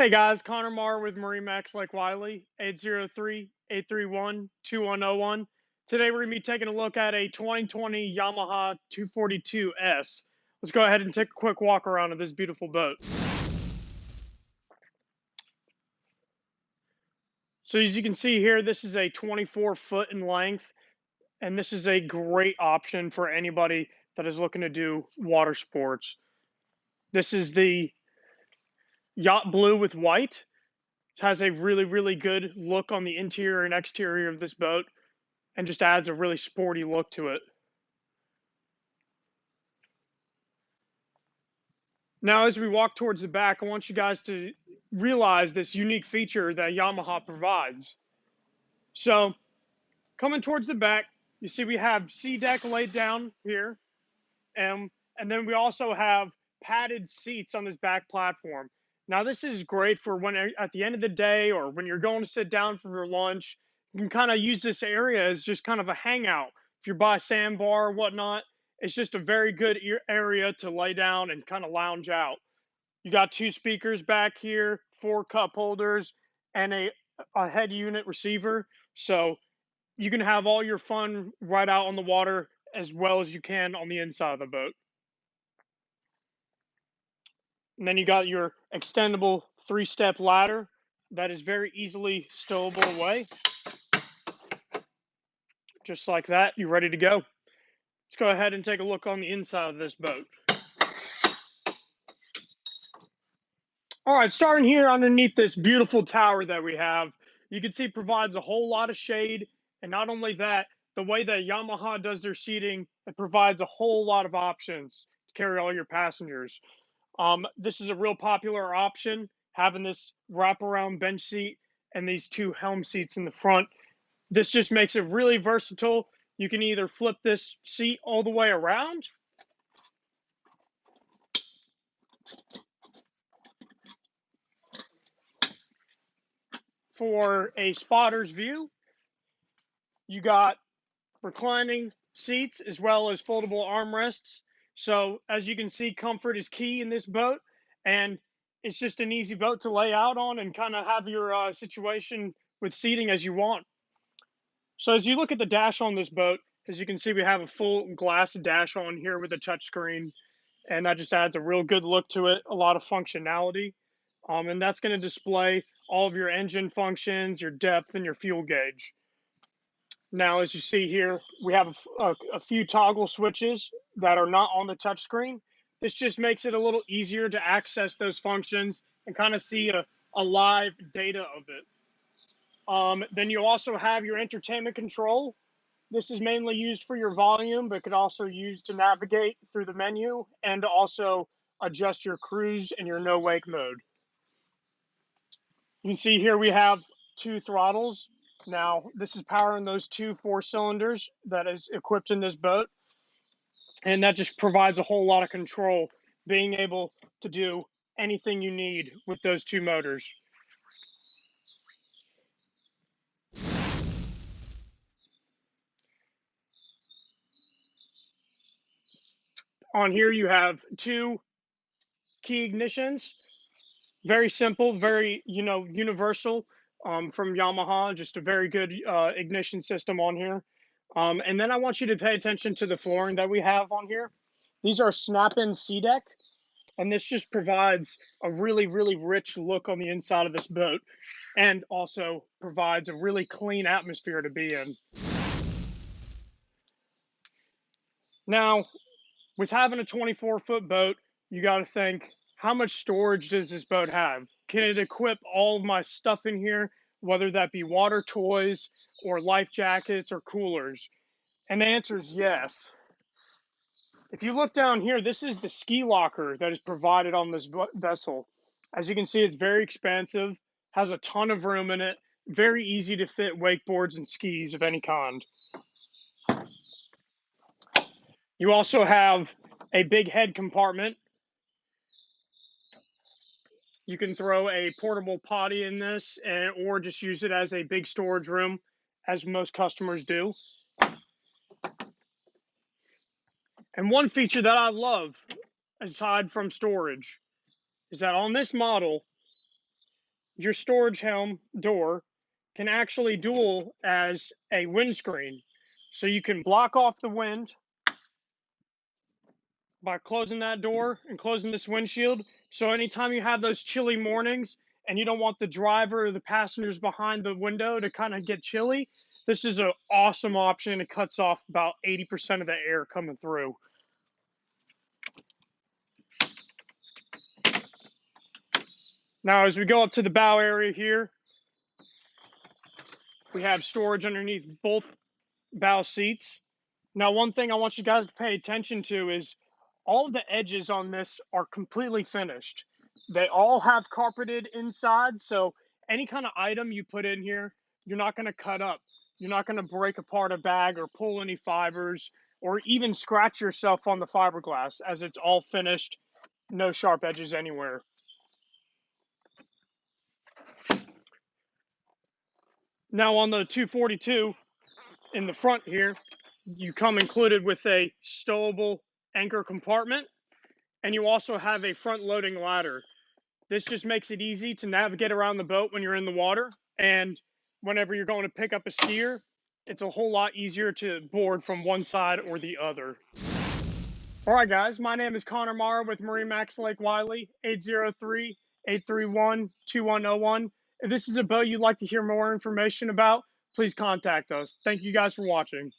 Hey guys, Connor Marr with MarineMax like Wylie, 803-831-2101. Today we're going to be taking a look at a 2020 Yamaha 242S. Let's go ahead and take a quick walk around of this beautiful boat. So as you can see here, this is a 24 foot in length, and this is a great option for anybody that is looking to do water sports. This is the yacht blue with white. It has a really good look on the interior and exterior of this boat, and just adds a really sporty look to it. Now, as we walk towards the back, I want you guys to realize this unique feature that Yamaha provides. So, coming towards the back, you see we have sea deck laid down here, and then we also have padded seats on this back platform. Now, this is great for when at the end of the day or when you're going to sit down for your lunch. You can kind of use this area as just kind of a hangout. If you're by a sandbar or whatnot, it's just a very good area to lay down and kind of lounge out. You got two speakers back here, four cup holders, and a head unit receiver. So you can have all your fun right out on the water as well as you can on the inside of the boat. And then you got your extendable 3-step ladder that is very easily stowable away. Just like that, you're ready to go. Let's go ahead and take a look on the inside of this boat. All right, starting here underneath this beautiful tower that we have, you can see it provides a whole lot of shade. And not only that, the way that Yamaha does their seating, it provides a whole lot of options to carry all your passengers. This is a real popular option, having this wraparound bench seat and these two helm seats in the front. This just makes it really versatile. You can either flip this seat all the way around, for a spotter's view. You got reclining seats as well as foldable armrests. So as you can see, comfort is key in this boat, and it's just an easy boat to lay out on and kind of have your situation with seating as you want. So as you look at the dash on this boat, as you can see, we have a full glass dash on here with a touchscreen, and that just adds a real good look to it, a lot of functionality. And that's going to display all of your engine functions, your depth, and your fuel gauge. Now, as you see here, we have a few toggle switches that are not on the touchscreen. This just makes it a little easier to access those functions and kind of see a live data of it. Then you also have your entertainment control. This is mainly used for your volume, but could also use to navigate through the menu and also adjust your cruise and your no wake mode. You can see here we have two throttles. Now, this is powering those two 4-cylinders that is equipped in this boat, and that just provides a whole lot of control, being able to do anything you need with those two motors. On here you have two key ignitions. Very simple, very universal, from Yamaha. Just a very good ignition system on here. And then I want you to pay attention to the flooring that we have on here. These are snap-in sea deck, and this just provides a really rich look on the inside of this boat, and also provides a really clean atmosphere to be in. Now, with having a 24-foot boat, you got to think, how much storage does this boat have? Can it equip all of my stuff in here, whether that be water toys or life jackets or coolers? And the answer is yes. If you look down here, this is the ski locker that is provided on this vessel. As you can see, it's very expansive, has a ton of room in it, very easy to fit wakeboards and skis of any kind. You also have a big head compartment. You can throw a portable potty in this, or just use it as a big storage room, as most customers do. And one feature that I love, aside from storage, is that on this model, your storage helm door can actually dual as a windscreen. So you can block off the wind by closing that door and closing this windshield. So anytime you have those chilly mornings and you don't want the driver or the passengers behind the window to kind of get chilly, this is an awesome option. It cuts off about 80% of the air coming through. Now, as we go up to the bow area here, we have storage underneath both bow seats. Now, one thing I want you guys to pay attention to is all of the edges on this are completely finished. They all have carpeted inside, so any kind of item you put in here, you're not going to cut up. You're not going to break apart a bag or pull any fibers or even scratch yourself on the fiberglass, as it's all finished, no sharp edges anywhere. Now on the 242 in the front here, you come included with a stowable anchor compartment, and you also have a front loading ladder. This just makes it easy to navigate around the boat when you're in the water, and whenever you're going to pick up a steer, it's a whole lot easier to board from one side or the other. All right, guys, my name is Connor Mara with MarineMax Lake Wylie, 803-831-2101. If this is a boat you'd like to hear more information about, please contact us. Thank you guys for watching.